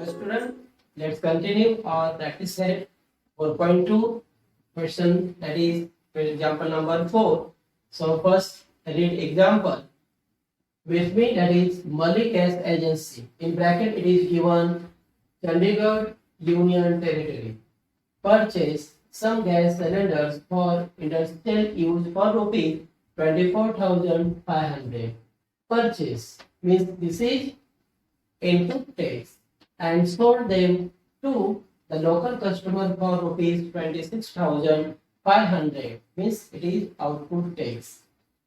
Hello student, let's continue our practice set 4.2 question, that is example number 4. So first read example with me, that is Malik Gas Agency. In bracket it is given Chandigarh Union Territory. Purchase some gas cylinders for industrial use for rupees 24,500. Purchase means this is input tax and sold them to the local customer for rupees 26,500, means it is output tax.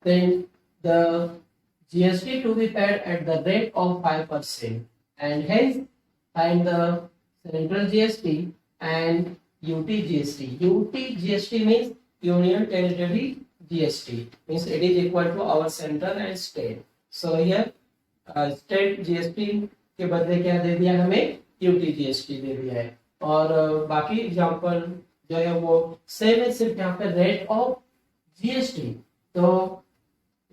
Then the GST to be paid at the rate of 5%, and hence find the central GST and UT GST. UT GST means Union Territory GST, means it is equal to our central and state. So here state GST के बदले क्या दे दिया हमें, UT GST दे दिया है. और बाकी example जो है वो सेम है, सिर्फ यहाँ पे रेट ऑफ जीएसटी. तो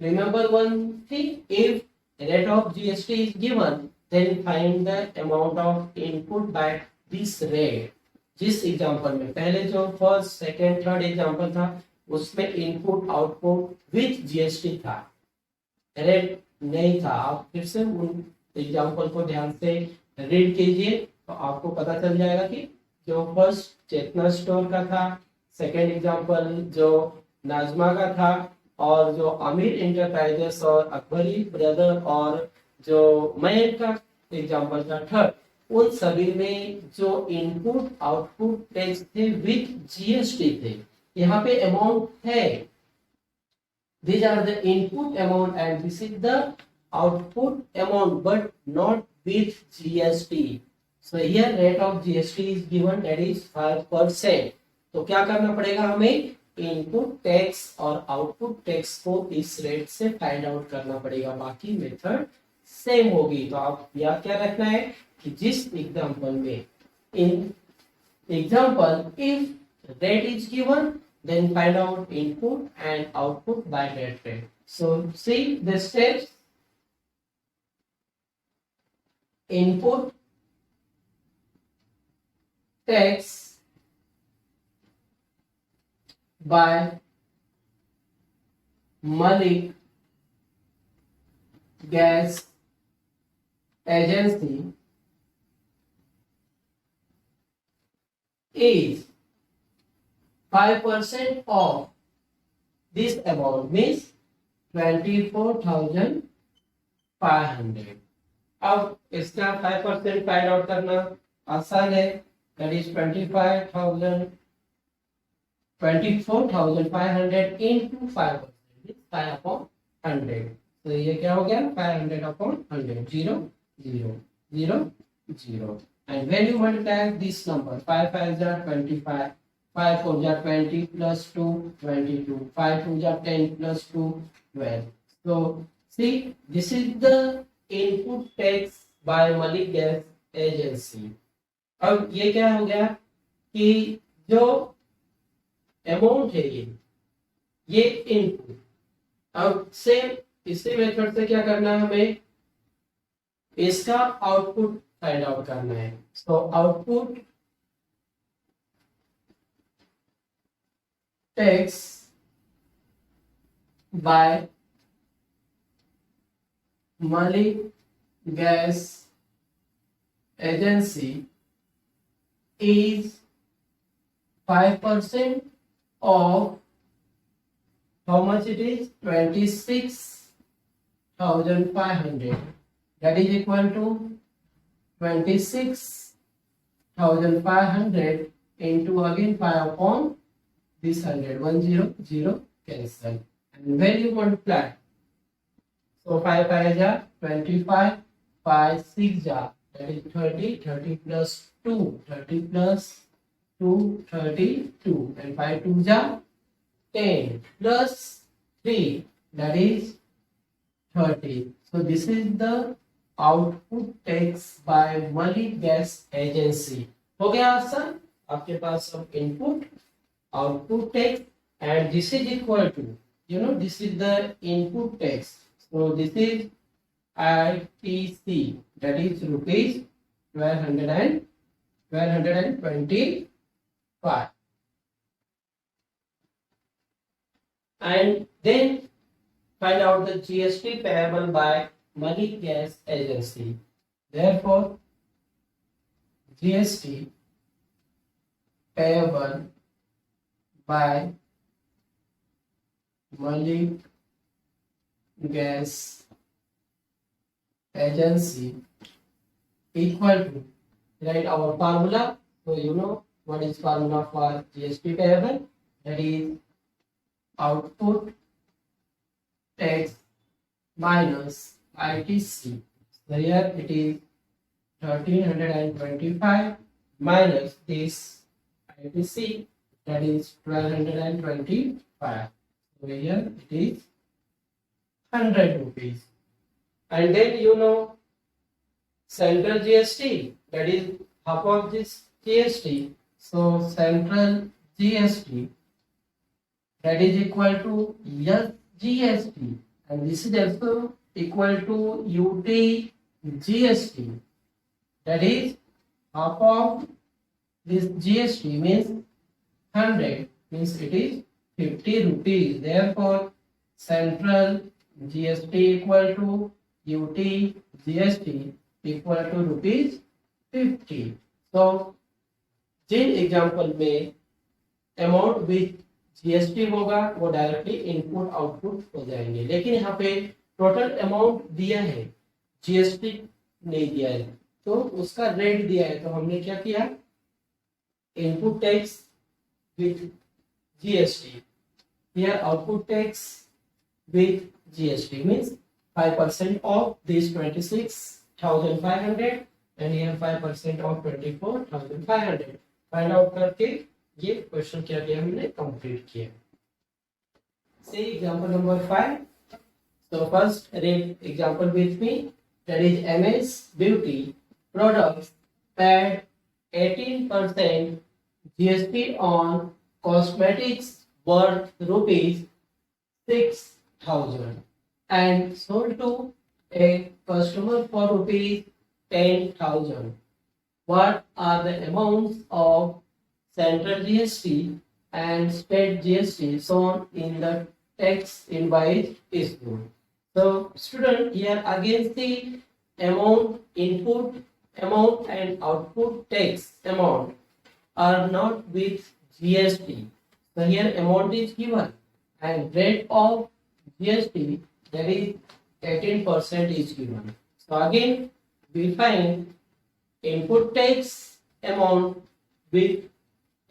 remember one thing, if rate of GST is given then find the amount of input by this rate. जिस एग्जांपल में पहले जो फर्स्ट सेकंड थर्ड एग्जांपल था उसमें इनपुट आउटपुट विथ जीएसटी था, रेट नहीं था. आप फिर से उन एग्जाम्पल को ध्यान से रीड कीजिए तो आपको पता चल जाएगा कि जो फर्स्ट चेतना स्टोर का था, सेकंड एग्जाम्पल जो नाजमा का था, और जो अमीर इंटरप्राइजेस और अकबरी ब्रदर और जो मयंक का एग्जाम्पल था थर्ड, उन सभी में जो इनपुट आउटपुट टैक्स थे विथ जीएसटी थे. यहाँ पे अमाउंट है, these are the input amount and this is the output amount but not with GST. So here rate of GST is given, that is 5%. तो क्या करना पड़ेगा हमें, इनपुट टैक्स और आउटपुट टैक्स को इस रेट से फाइंड आउट करना पड़ेगा, बाकी मेथड सेम होगी. तो आप याद क्या रखना है कि जिस एग्जांपल में in example if rate is given then find out input and output by that rate. So see the steps. Input tax by Malik Gas Agency is 5% of this amount, means 24,500. अब इसका 5% find out करना आसान है, that is 24,500 into 5%, 5 upon 100. तो ये क्या हो गया, 500 upon 100, 0 0 0 0. And when you multiply this number, 5 5 are 25, 5 4 are 20 plus 2 22, 5 2 are 10 plus 2 12. So see, this is the input tax by Malik Gas Agency. अब ये क्या हो गया कि जो अमाउंट है ये इनपुट. अब सेम इसी मेथड से क्या करना है, हमें इसका आउटपुट फाइंड आउट करना है. So output tax by Malik Gas Agency is 5% of how much it is, 26,500. That is equal to 26,500 into again 5 upon this 100, 1 0 0 cancel, and when you multiply, so 5 5 are 25, 5 6 are, that is 30, 30 plus 2, 30 plus 2 32, and 5 2 are 10 plus 3, that is 30. So this is the output tax by Malik Gas Agency. हो गया आसान, आपके पास सब input output tax, and this is equal to, this is the input tax, so this is ITC, that is rupees 1225. And then find out the GST payable by Malik Gas Agency. Therefore, GST payable by Malik Gas Agency equal to, write our formula. So you know what is formula for GST payable, that is output tax minus ITC. So here it is 1325 minus this ITC, that is 1225. So here it is 100 rupees. And then you know central GST, that is half of this GST. So central GST, that is equal to SGST, and this is also equal to UT GST, that is half of this GST means 100, means it is 50 rupees. Therefore central GST equal to UT GST equal to rupees 50. So जिन example में amount with GST होगा वो directly input output हो जाएंगे, लेकिन यहाँ पे total amount दिया है, जीएसटी नहीं दिया है, तो उसका रेट दिया है, तो हमने क्या किया, input tax with GST, here output tax with GST means 5% of this 26,500 and here 5% of 24,500 find out करके ये क्वेश्चन क्या किया हमने, कंप्लीट किया. See example number 5. So first read example with me. That is MS Beauty products paid 18% GST on cosmetics worth rupees 6,000 and sold to a customer for rupees 10,000. What are the amounts of central GST and state GST shown in the tax invoice issue? So student, here again the amount, input amount and output tax amount are not with GST. So here amount is given and rate of GST, that is 18% is given. So again we find input tax amount with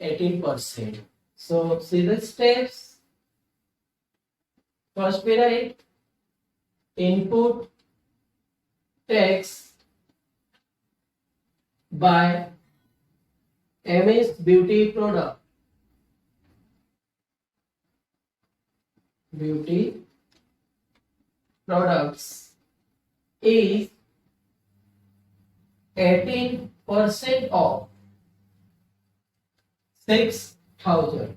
18%. So see the steps. First we write input tax by MS Beauty product. Beauty products is 18% of 6,000,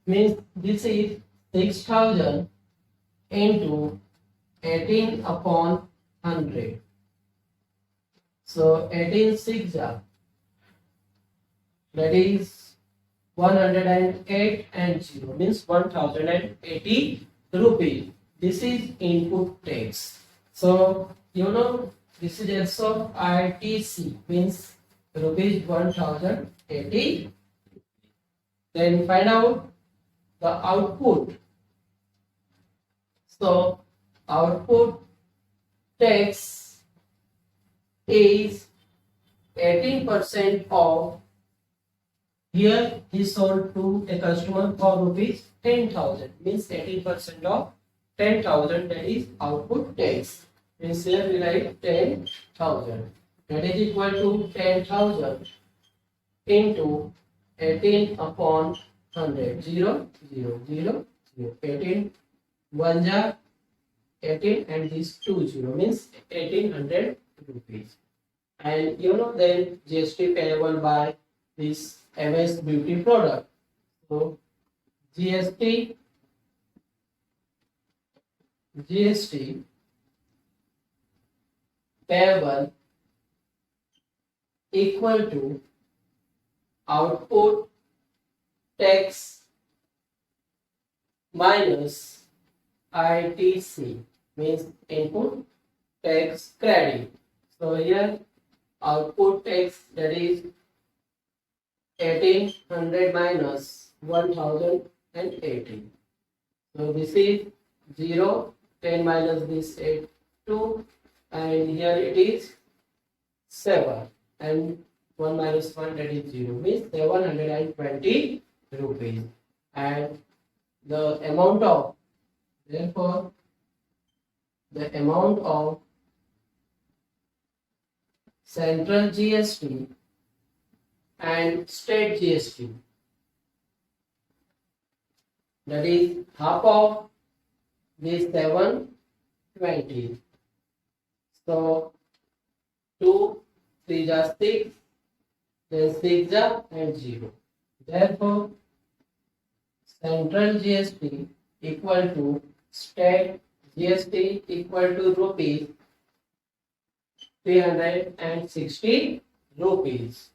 means this is 6,000 into 18 upon 100. So 18 6 that is 108 and 0 means 1,080 rupees. This is input tax. So you know this is also ITC means rupees 1,080. Then find out the output. So output tax is 18% of, here he sold to a customer for rupees 10,000 means 18% of 10,000, that is output tax. Means here we write 10,000, that is equal to 10,000 into 18 upon 100. 0 0 0 0. 18 1 ja 18 and this 2 0 means 1800 rupees. And you know then GST payable by this MS Beauty product. So GST payable equal to output tax minus ITC, means input tax credit. So here output tax, that is 1800 minus 1080. So this is 0, 10 minus this 8, 2, and here it is 7, and 1 minus 1, that is 0, means 720 rupees. And the amount of, therefore the amount of central GST and state GST, that is half of this 720. So 2 3 are 6, then 6 are and 0. Therefore central GST equal to state GST equal to rupees 360 rupees.